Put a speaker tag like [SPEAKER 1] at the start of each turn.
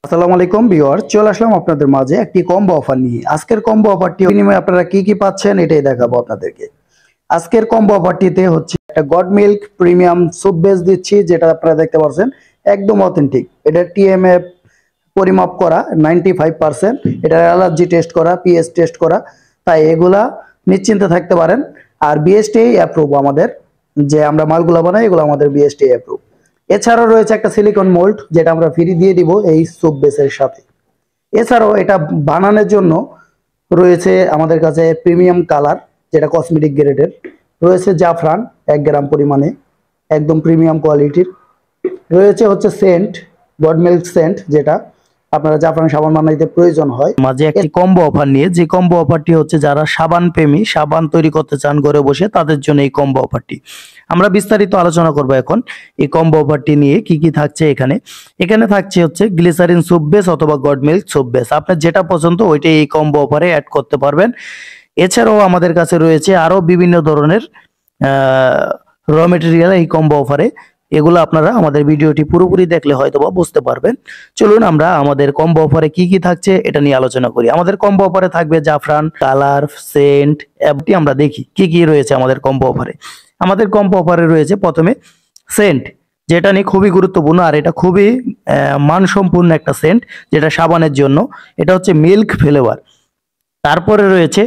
[SPEAKER 1] আসসালামু আলাইকুম ভিউয়ার, চলে আসলাম আপনাদের মাঝে একটি কম্বো অফার নিয়ে। আজকের কম্বো অফারটি বিনিময়ে আপনারা কি কি পাচ্ছেন এটাই দেখাবো আপনাদেরকে। আজকের কম্বো অফারটিতে হচ্ছে একটা god milk premium soup base দিচ্ছি, যেটা আপনারা দেখতে পাচ্ছেন একদম অথেন্টিক। এটা টিএমএফ পরিমাপ করা 95%, এটা অ্যালার্জি টেস্ট করা, পিএস টেস্ট করা, তাই এগুলা নিশ্চিন্তে থাকতে পারেন। আর বিএসটি অ্যাপ্রুভ আমাদের, যে আমরা মালগুলা বানাই এগুলো আমাদের বিএসটি অ্যাপ্রুভ। এছাড়াও রয়েছে একটা সিলিকন মোল্ড, যেটা আমরা ফ্রি দিয়ে দিব এই স্যুপ বেসের সাথে। এছাড়াও এটা বানানোর জন্য রয়েছে আমাদের কাছে প্রিমিয়াম কালার, যেটা কসমেটিক গ্রেডের রয়েছে, জাফরান 1 গ্রাম পরিমাণে, একদম প্রিমিয়াম কোয়ালিটির রয়েছে। হচ্ছে সেন্ট, গড মিল্ক সেন্ট, যেটা আপনারা জাফরান সাবান বানাইতে প্রয়োজন হয়। মাঝে একটি কম্বো অফার নিয়ে, যে কম্বো অফারটি হচ্ছে যারা সাবান প্রেমী, সাবান তৈরি করতে চান ঘরে বসে, তাদের জন্য এই কম্বো অফারটি। আমরা বিস্তারিত আলোচনা করব এখন এই কম্বো অফারটি নিয়ে। কি কি থাকছে এখানে? এখানে থাকছে হচ্ছে গ্লিসারিন সুপ বেস অথবা গড মিল্ক সুপ বেস, আপনার যেটা পছন্দ ওইটাই এই কম্বো অফারে অ্যাড করতে পারবেন। এছাড়াও আমাদের কাছে রয়েছে আরো বিভিন্ন ধরনের র মেটেরিয়াল এই কম্বো অফারে। এগুলো আপনারা আমাদের ভিডিওটি পুরোপুরি দেখলে হয়তো বা বুঝতে পারবেন। চলুন আমরা আমাদের কম্বো অফারে কি কি থাকছে এটা নিয়ে আলোচনা করি। আমাদের কম্বো অফারে থাকবে জাফরান, কালার, সেন্ট, এমটি। আমরা দেখি কি কি রয়েছে আমাদের কম্বো অফারে। আমাদের কম্বো অফারে রয়েছে প্রথমে সেন্ট, যেটা নিয়ে খুবই গুরুত্বপূর্ণ, আর এটা খুবই মানসম্পন্ন একটা সেন্ট, যেটা সাবানের জন্য। এটা হচ্ছে মিল্ক ফ্লেভার। তারপরে রয়েছে